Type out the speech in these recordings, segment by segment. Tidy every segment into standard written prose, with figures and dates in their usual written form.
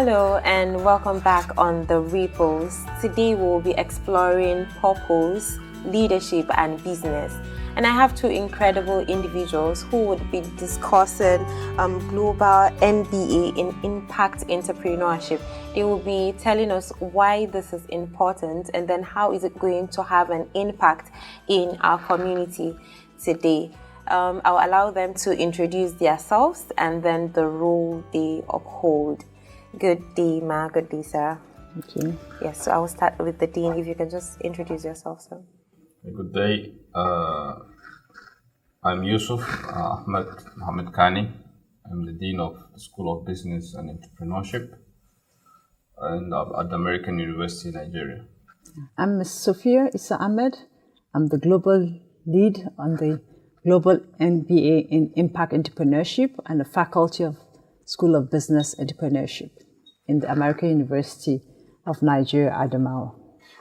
Hello and welcome back on The Ripples. Today we'll be exploring purpose, leadership and business. And I have two incredible individuals who would be discussing global MBA in Impact Entrepreneurship. They will be telling us why this is important and then how is it going to have an impact in our community today. I'll allow them to introduce themselves and then the role they uphold. Good day, Ma. Good day, sir. Thank you. Yes, so I will start with the Dean. If you can just introduce yourself, sir. Good day. I'm Yusuf Ahmed Mohamed Kani. I'm the Dean of the School of Business and Entrepreneurship and at the American University, Nigeria. I'm Ms. Sophia Issa Ahmed. I'm the Global Lead on the Global MBA in Impact Entrepreneurship and the Faculty of School of Business Entrepreneurship in the American University of Nigeria, Adamawa.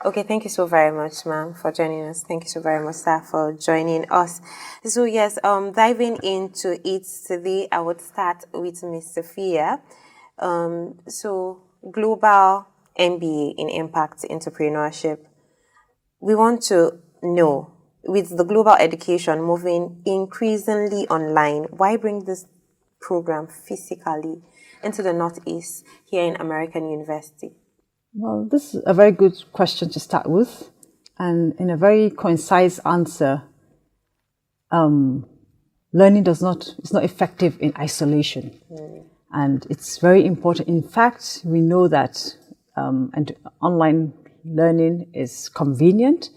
Okay, thank you so very much, ma'am, for joining us. Thank you so very much, sir, for joining us. So yes, diving into it today, I would start with Ms. Sophia. So global MBA in Impact Entrepreneurship. We want to know, with the global education moving increasingly online, why bring this program physically into the Northeast here in American University? Well, this is a very good question to start with. And in a very concise answer, learning is not effective in isolation. And it's very important. In fact, we know that and online learning is convenient.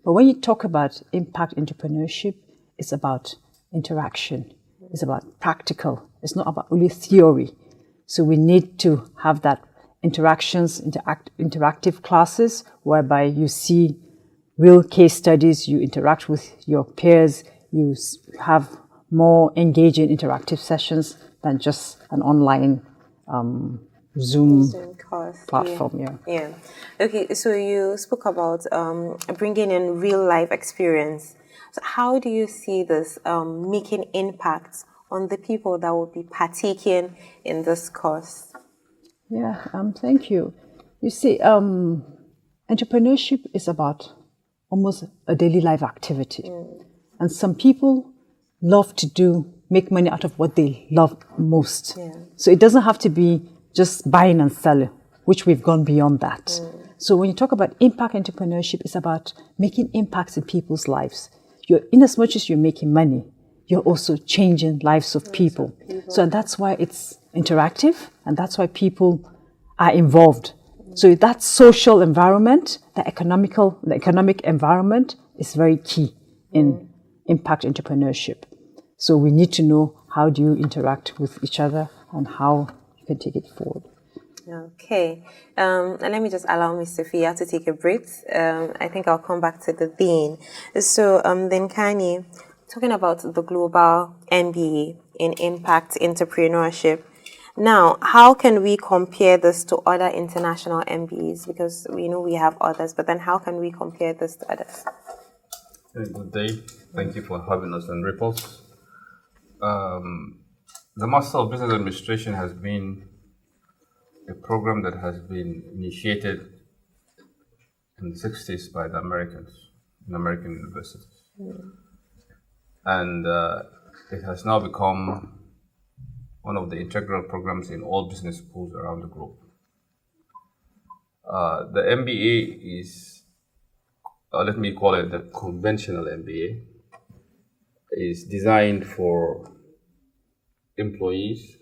But when you talk about impact entrepreneurship, it's about interaction. It's about practical. It's not about only theory. So we need to have that interactions, interactive classes, whereby you see real case studies, you interact with your peers, you have more engaging interactive sessions than just an online Zoom course platform. Yeah. Okay, so you spoke about bringing in real life experience. So how do you see this making impacts on the people that will be partaking in this course? Yeah, thank you. You see, entrepreneurship is about almost a daily life activity. And some people love to make money out of what they love most. Yeah. So it doesn't have to be just buying and selling, which we've gone beyond that. So when you talk about impact entrepreneurship, it's about making impacts in people's lives. In as much as you're making money, you're also changing lives of people. So that's why it's interactive, and that's why people are involved. So that social environment, the economic environment is very key in impact entrepreneurship. So we need to know how do you interact with each other and how you can take it forward. Okay, and let me just allow Ms. Sophia to take a breath. I think I'll come back to the Dean. So then Kani, talking about the global MBA in Impact Entrepreneurship. Now, how can we compare this to other international MBAs? Because we know we have others, but then how can we compare this to others? Good day. Thank you for having us on Ripples. The Master of Business Administration has been a program that has been initiated in the 60s by the Americans in American universities. And it has now become one of the integral programs in all business schools around the globe. The MBA is, let me call it the conventional MBA, is designed for employees,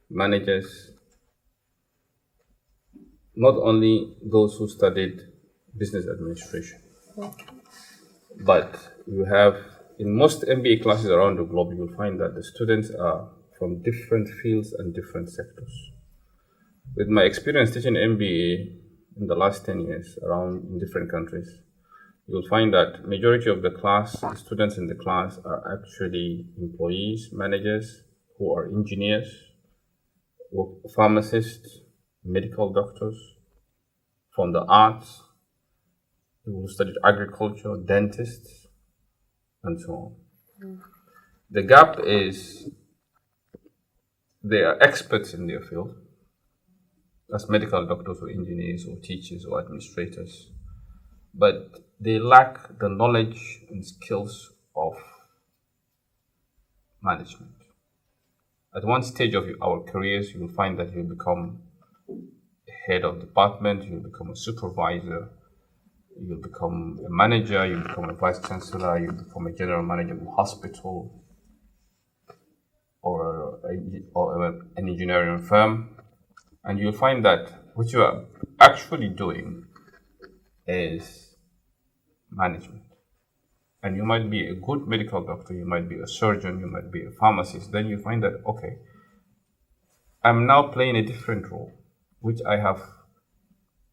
managers, not only those who studied business administration, but you have, in most MBA classes around the globe, you will find that the students are from different fields and different sectors. With my experience teaching MBA in the last 10 years around in different countries, you'll find that majority of the students in the class are actually employees, managers who are engineers, pharmacists, medical doctors, from the arts, who studied agriculture, dentists, and so on. The gap is they are experts in their field, as medical doctors or engineers or teachers or administrators, but they lack the knowledge and skills of management. At one stage of our careers, you will find that you become head of department, you'll become a supervisor, you'll become a manager, you'll become a vice chancellor, you'll become a general manager of a hospital or an engineering firm. And you'll find that what you are actually doing is management. And you might be a good medical doctor, you might be a surgeon, you might be a pharmacist. Then you find that, okay, I'm now playing a different role, which I have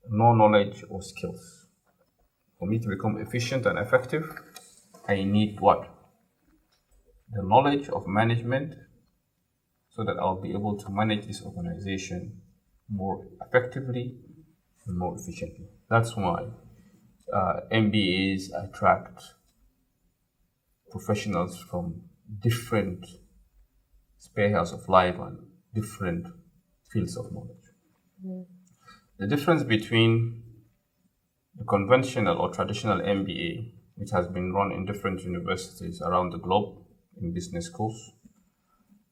no knowledge or skills. For me to become efficient and effective, I need what? The knowledge of management, so that I'll be able to manage this organization more effectively and more efficiently. That's why MBAs attract professionals from different spheres of life and different fields of knowledge. The difference between the conventional or traditional MBA, which has been run in different universities around the globe in business schools,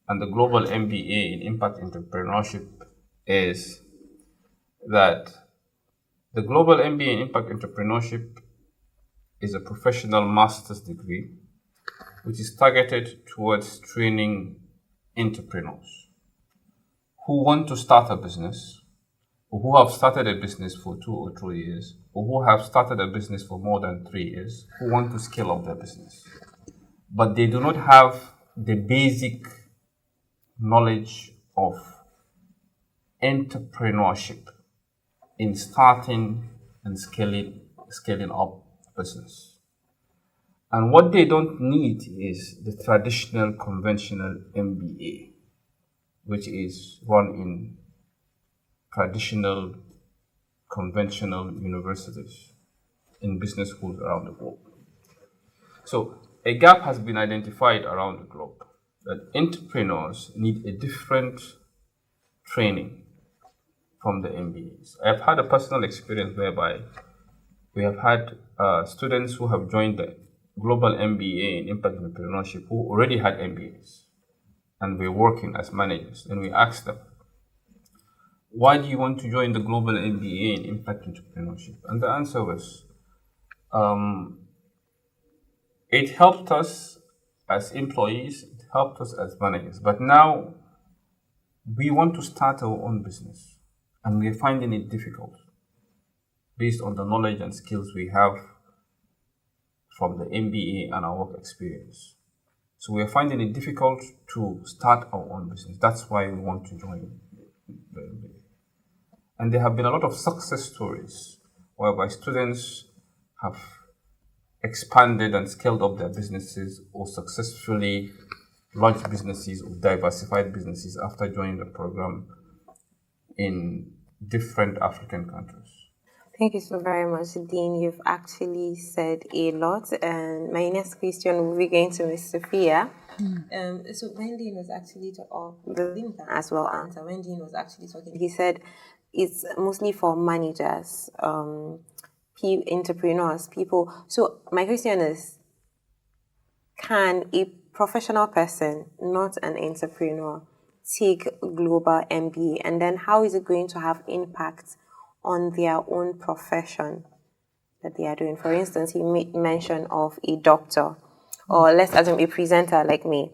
and the global MBA in Impact Entrepreneurship is that the global MBA in Impact Entrepreneurship is a professional master's degree which is targeted towards training entrepreneurs who want to start a business, or who have started a business for 2 or 3 years, or who have started a business for more than 3 years, who want to scale up their business. But they do not have the basic knowledge of entrepreneurship in starting and scaling up business. And what they don't need is the traditional conventional MBA, which is run in traditional conventional universities in business schools around the globe. So a gap has been identified around the globe that entrepreneurs need a different training from the MBAs. I've had a personal experience whereby we have had students who have joined the global MBA in Impact Entrepreneurship who already had MBAs and were working as managers. And we asked them, why do you want to join the global MBA in Impact Entrepreneurship? And the answer was, it helped us as employees, it helped us as managers, but now we want to start our own business and we're finding it difficult based on the knowledge and skills we have from the MBA and our work experience. So we're finding it difficult to start our own business. That's why we want to join the MBA. And there have been a lot of success stories whereby students have expanded and scaled up their businesses or successfully launched businesses or diversified businesses after joining the program in different African countries. Thank you so very much, Dean. You've actually said a lot. And my next question will be going to Ms. Sophia. So when Dean was actually talking, as well, answer. When Dean was actually talking, he said it's mostly for managers, entrepreneurs, people. So my question is, can a professional person, not an entrepreneur, take global MBA? And then how is it going to have impact on their own profession that they are doing? For instance, he made mention of a doctor, or let's assume a presenter like me.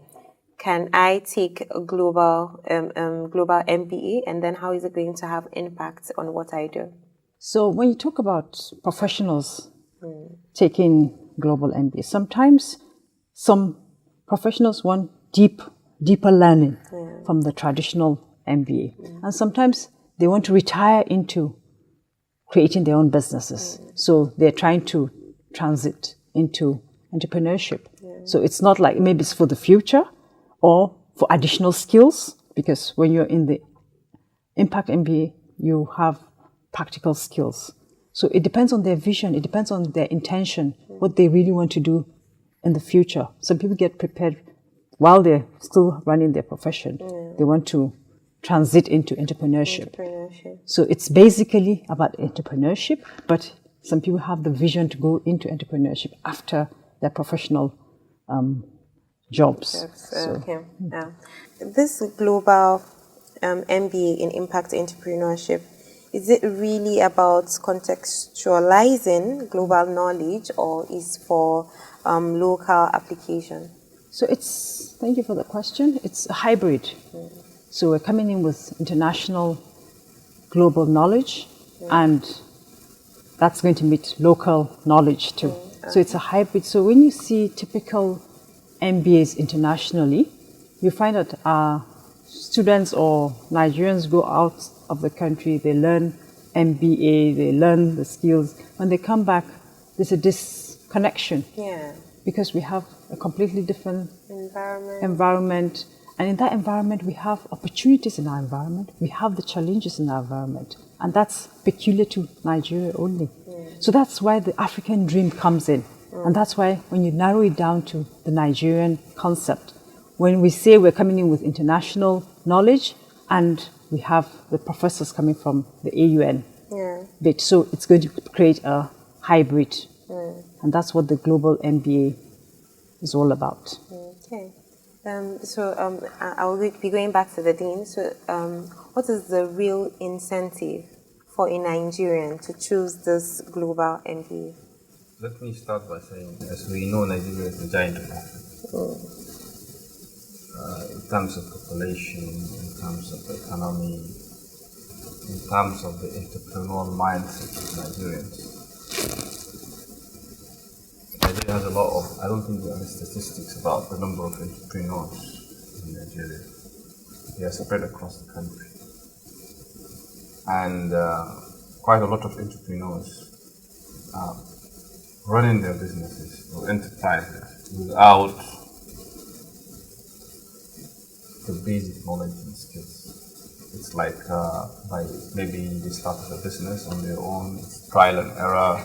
Can I take a global MBA, and then how is it going to have impact on what I do? So when you talk about professionals taking global MBA, sometimes some professionals want deeper learning from the traditional MBA, and sometimes they want to retire into creating their own businesses. So they're trying to transit into entrepreneurship. So it's not like maybe it's for the future or for additional skills, because when you're in the Impact MBA, you have practical skills. So it depends on their vision, it depends on their intention, what they really want to do in the future. Some people get prepared while they're still running their profession. They want to transit into entrepreneurship. Entrepreneurship. So it's basically about entrepreneurship, but some people have the vision to go into entrepreneurship after their professional jobs. Okay. Yeah. This global MBA in Impact Entrepreneurship, is it really about contextualizing global knowledge, or is for local application? So thank you for the question. It's a hybrid. So we're coming in with international global knowledge, and that's going to meet local knowledge too. So it's a hybrid. So when you see typical MBAs internationally, you find that students or Nigerians go out of the country, they learn MBA, they learn the skills. When they come back, there's a disconnection. Yeah. Because we have a completely different environment. And in that environment, we have opportunities in our environment. We have the challenges in our environment. And that's peculiar to Nigeria only. So that's why the African dream comes in. And that's why when you narrow it down to the Nigerian concept, when we say we're coming in with international knowledge and we have the professors coming from the AUN bit, so it's going to create a hybrid. And that's what the global MBA is all about. Okay. I'll be going back to the Dean. So what is the real incentive for a Nigerian to choose this global MBA? Let me start by saying, as we know, Nigeria is a giant of Africa. In terms of population, in terms of the economy, in terms of the entrepreneurial mindset of Nigerians. Nigeria has a lot of, I don't think there are any statistics about the number of entrepreneurs in Nigeria. They are spread across the country. And quite a lot of entrepreneurs are running their businesses or enterprises without the basic knowledge and skills. It's like maybe they started a business on their own, it's trial and error.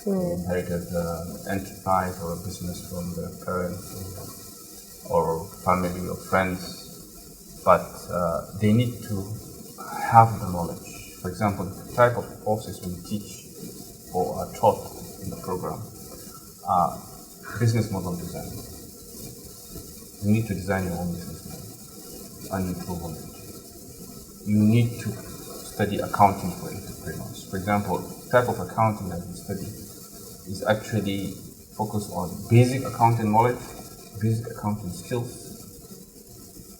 They inherited an enterprise or a business from their parents or family or friends, but they need to have the knowledge. For example, the type of courses we teach or are taught in the program are business model design. You need to design your own business model and improve on it. You need to study accounting for entrepreneurs. For example, the type of accounting that we study is actually focused on basic accounting knowledge, basic accounting skills,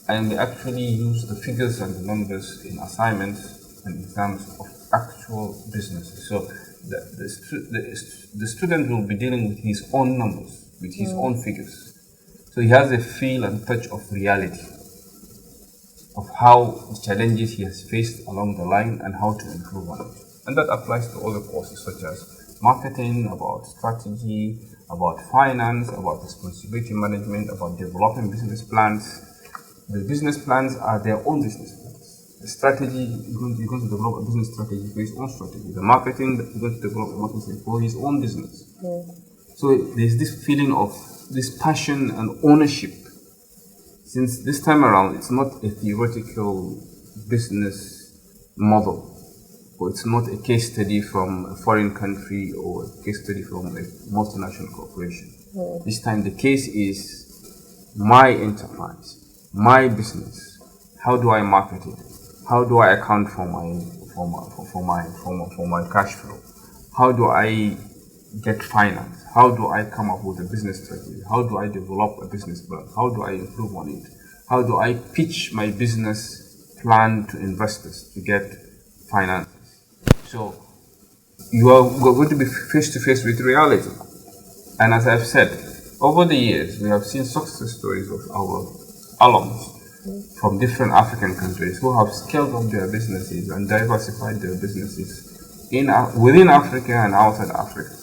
and we actually use the figures and the numbers in assignments and exams of actual businesses. So the student will be dealing with his own numbers, with his own figures. So he has a feel and touch of reality, of how the challenges he has faced along the line and how to improve on it. And that applies to other courses such as marketing, about strategy, about finance, about responsibility management, about developing business plans. The business plans are their own business plans. The strategy, you're going to develop a business strategy for his own strategy. The marketing, you're going to develop a marketing for his own business. So there's this feeling of this passion and ownership. Since this time around, it's not a theoretical business model, or it's not a case study from a foreign country or a case study from a multinational corporation. This time the case is my enterprise, my business. How do I market it? How do I account for my cash flow? How do I get finance? How do I come up with a business strategy? How do I develop a business plan? How do I improve on it? How do I pitch my business plan to investors to get finance? So you are going to be face to face with reality. And as I've said, over the years, we have seen success stories of our alums from different African countries who have scaled up their businesses and diversified their businesses within Africa and outside Africa.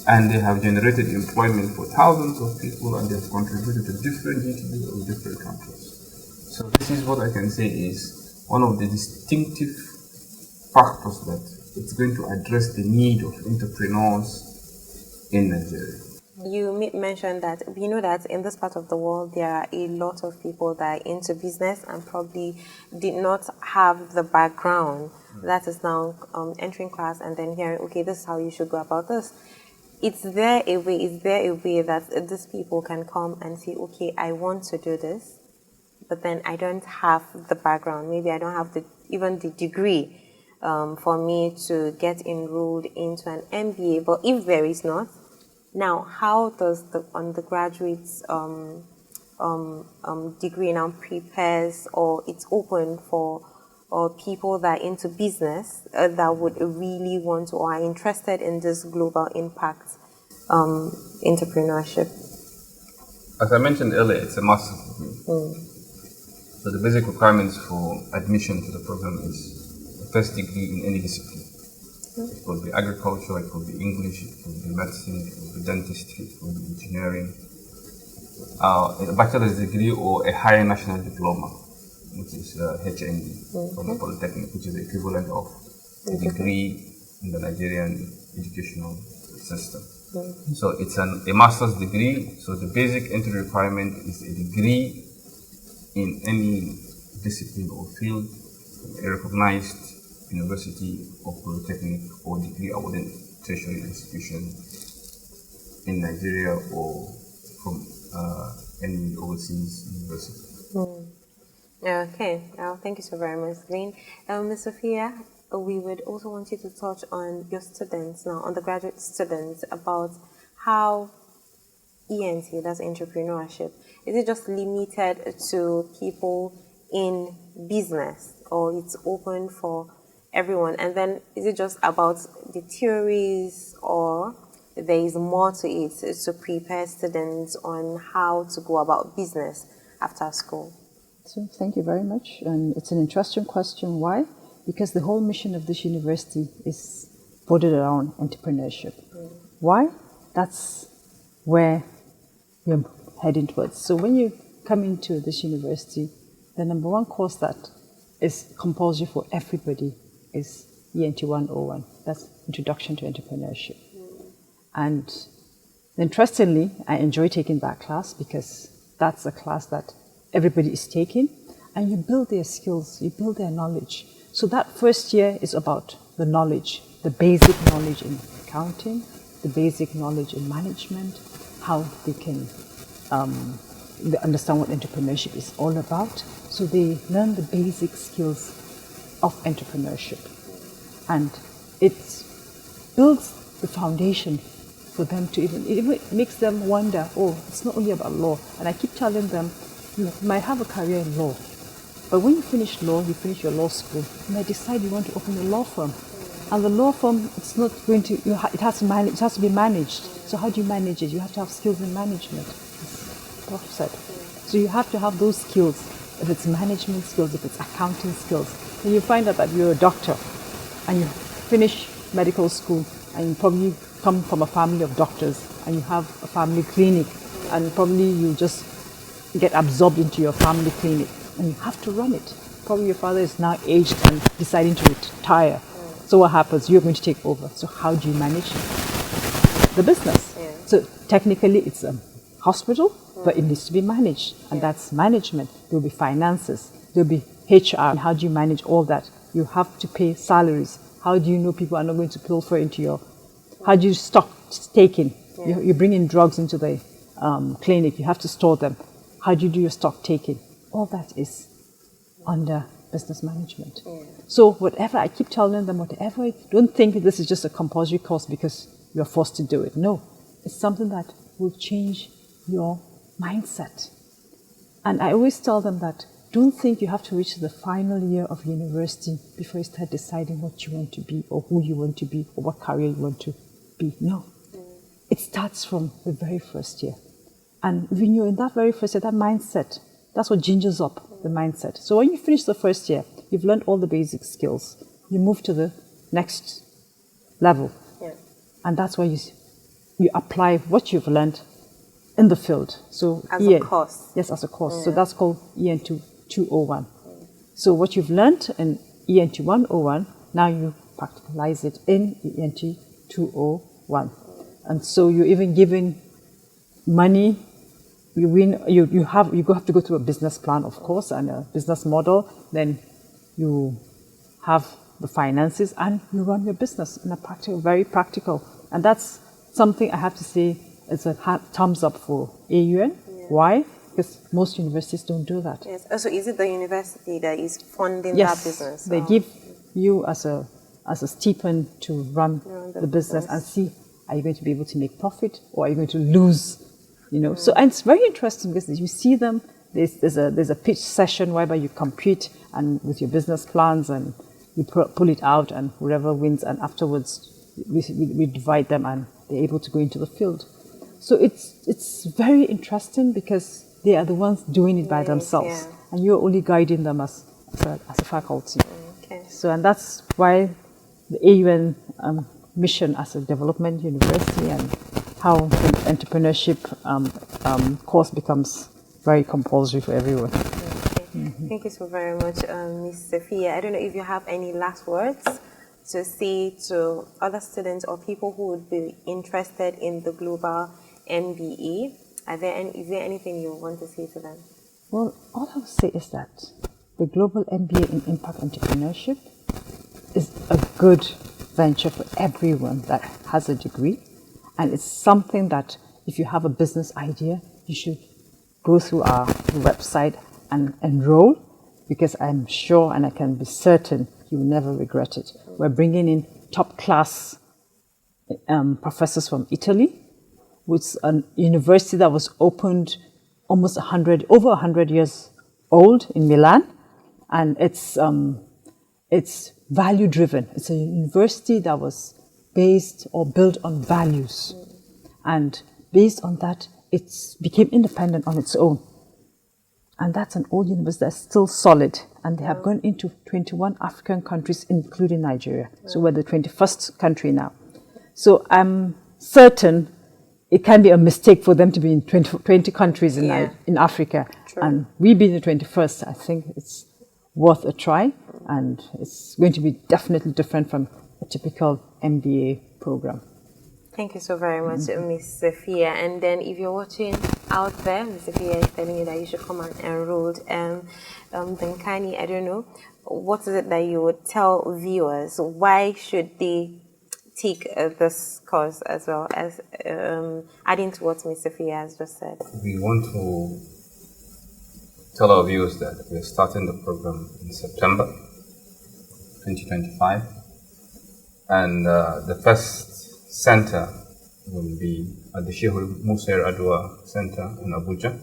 And they have generated employment for thousands of people, and they have contributed to different GDPs of different countries. So this is what I can say is one of the distinctive factors that it's going to address the need of entrepreneurs in Nigeria. You mentioned that we know that in this part of the world there are a lot of people that are into business and probably did not have the background that is now entering class and then hearing, okay, this is how you should go about this. Is there a way that these people can come and say, okay, I want to do this, but then I don't have the background. Maybe I don't have even the degree for me to get enrolled into an MBA. But if there is not, now how does the undergraduate's degree now prepares, or it's open for people that are into business that would really want to or are interested in this global impact entrepreneurship? As I mentioned earlier, it's a master's degree. So the basic requirements for admission to the program is a first degree in any discipline. It could be agriculture, it could be English, it could be medicine, it could be dentistry, it could be engineering. A bachelor's degree or a higher national diploma, which is HND from the Polytechnic, which is the equivalent of a degree in the Nigerian educational system. So it's a master's degree. So the basic entry requirement is a degree in any discipline or field, a recognized university or polytechnic or degree awarded tertiary institution in Nigeria or from any overseas university. Okay, thank you so very much, Green. Ms. Sophia, we would also want you to touch on your students now, undergraduate students, about how ENT, that's entrepreneurship, is it just limited to people in business, or it's open for everyone? And then is it just about the theories, or there is more to it to prepare students on how to go about business after school? So thank you very much. And it's an interesting question. Why? Because the whole mission of this university is bordered around entrepreneurship. Why? That's where we're heading towards. So when you come into this university, the number one course that is compulsory for everybody is ENT 101. That's Introduction to Entrepreneurship. And interestingly, I enjoy taking that class because that's a class that everybody is taking, and you build their skills, you build their knowledge. So that first year is about the knowledge, the basic knowledge in accounting, the basic knowledge in management, how they can they understand what entrepreneurship is all about. So they learn the basic skills of entrepreneurship. And it builds the foundation for them to even makes them wonder, oh, it's not only about law. And I keep telling them, you might have a career in law, but when you finish law, you finish your law school, you might decide you want to open a law firm. And the law firm, it's not going to, it has to be managed. So how do you manage it? You have to have skills in management, as Prof said. So you have to have those skills. If it's management skills, if it's accounting skills. Then you find out that you're a doctor and you finish medical school and you probably come from a family of doctors and you have a family clinic and probably you just get absorbed into your family clinic and you have to run it. Probably your father is now aged and deciding to retire. So what happens? You're going to take over. So how do you manage the business? Yeah. So technically it's a hospital, but it needs to be managed. And that's management. There'll be finances. There'll be HR. And how do you manage all that? You have to pay salaries. How do you know people are not going to pilfer into your... How do you stop taking? Yeah. You bring in drugs into the clinic. You have to store them. How do you do your stock taking? All that is under business management. Yeah. So whatever, I keep telling them, whatever, don't think this is just a compulsory course because you're forced to do it. No, it's something that will change your mindset. And I always tell them that don't think you have to reach the final year of university before you start deciding what you want to be or who you want to be or what career you want to be. No, it starts from the very first year. And when you're in that very first year, that mindset, that's what gingers up the mindset. So when you finish the first year, you've learned all the basic skills. You move to the next level. Yeah. And that's where you apply what you've learned in the field. So as a course. Yes, as a course. Yeah. So that's called ENT 201. So what you've learned in ENT 101, now you practicalize it in ENT 201. And so you're even given money. You win. You have to go through a business plan, of course, and a business model. Then you have the finances, and you run your business in a practical, very practical. And that's something I have to say is a thumbs up for AUN. Why? Because most universities don't do that. Yes. So is it the university that is funding that business? They give you as a stipend to run the business and see, are you going to be able to make profit or are you going to lose? So, and it's very interesting because you see them. There's a pitch session whereby you compete and with your business plans and you pull it out, and whoever wins, and afterwards we divide them and they're able to go into the field. So it's very interesting because they are the ones doing it by themselves, and you're only guiding them as a faculty. Okay. So, and that's why the AUN mission as a development university and how the entrepreneurship course becomes very compulsory for everyone. Thank you so very much, Ms. Sophia. I don't know if you have any last words to say to other students or people who would be interested in the global MBA. Is there anything you want to say to them? Well, all I would say is that the global MBA in Impact Entrepreneurship is a good venture for everyone that has a degree, and it's something that if you have a business idea, you should go through our website and enroll, because I'm sure and I can be certain you will never regret it. We're bringing in top class professors from Italy, which is a university that was opened over 100 years old in Milan, and it's value driven. It's a university that was based or built on values, and based on that, it became independent on its own. And that's an old university that's still solid. And they have gone into 21 African countries, including Nigeria. So we're the 21st country now. So I'm certain it can be a mistake for them to be in 20 countries in Africa. True. And we being the 21st, I think it's worth a try. And it's going to be definitely different from a typical MBA program. Thank you so very much, Ms. Sophia. And then if you're watching out there, Ms. Sophia is telling you that you should come and enroll. Benkani, I don't know, what is it that you would tell viewers? Why should they take this course, as well as adding to what Ms. Sophia has just said? We want to tell our viewers that we're starting the program in September 2025. And the first center will be at the Sheikh Musa Adwa Center in Abuja.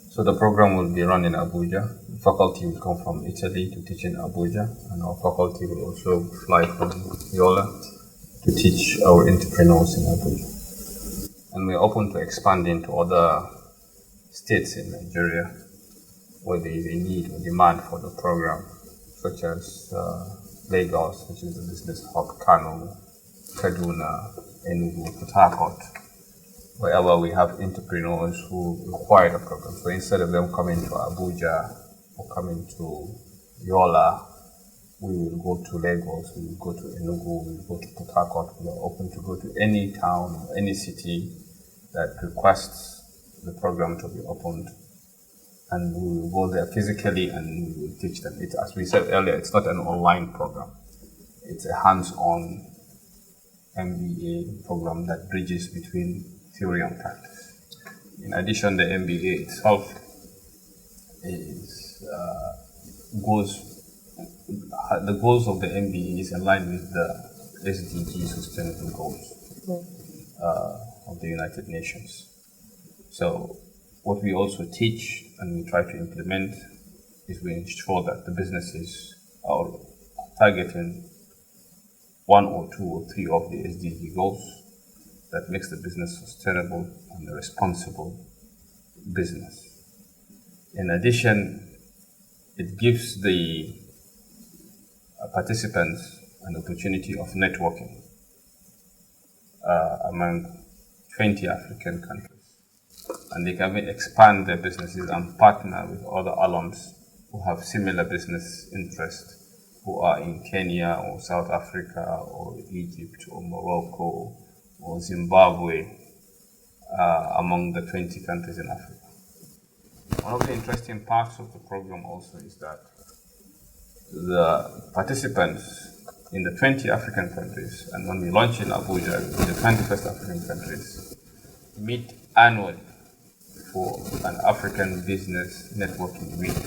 So the program will be run in Abuja. The faculty will come from Italy to teach in Abuja, and our faculty will also fly from Yola to teach our entrepreneurs in Abuja. And we're open to expanding to other states in Nigeria where there is a need or demand for the program, such as Lagos, which is the business hub, Kano, Kaduna, Enugu, Port Harcourt, wherever we have entrepreneurs who require the program. So instead of them coming to Abuja or coming to Yola, we will go to Lagos, we will go to Enugu, we will go to Port Harcourt. We are open to go to any town or any city that requests the program to be opened. And we will go there physically and we will teach them. As we said earlier, it's not an online program. It's a hands-on MBA program that bridges between theory and practice. In addition, the MBA itself is the goals of the MBA is aligned with the SDG sustainable goals of the United Nations. So what we also teach and we try to implement is we ensure that the businesses are targeting one or two or three of the SDG goals that makes the business sustainable and a responsible business. In addition, it gives the participants an opportunity of networking among 20 African countries. And they can expand their businesses and partner with other alums who have similar business interests, who are in Kenya or South Africa or Egypt or Morocco or Zimbabwe, among the 20 countries in Africa. One of the interesting parts of the program also is that the participants in the 20 African countries, and when we launch in Abuja, in the 21st African countries, meet annually for an African business networking week,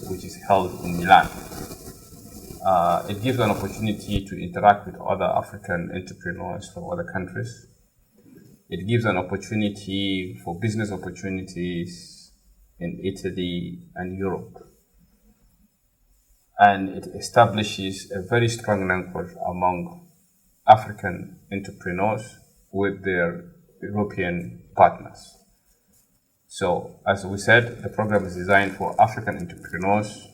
which is held in Milan. It gives an opportunity to interact with other African entrepreneurs from other countries. It gives an opportunity for business opportunities in Italy and Europe. And it establishes a very strong network among African entrepreneurs with their European partners. So, as we said, the program is designed for African entrepreneurs,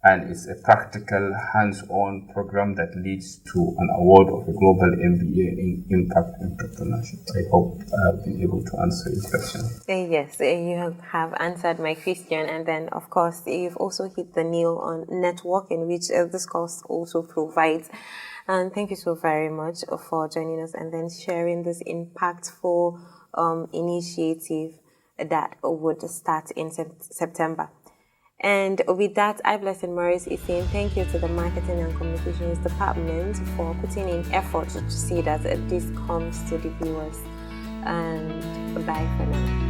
and it's a practical, hands-on program that leads to an award of a global MBA in Impact Entrepreneurship. I hope I have been able to answer your question. Yes, you have answered my question, and then, of course, you've also hit the nail on networking, which this course also provides. And thank you so very much for joining us and then sharing this impactful initiative that would start in September. And with that, I, Blessing Morris, is saying thank you to the Marketing and Communications Department for putting in effort to see that this comes to the viewers. And bye for now.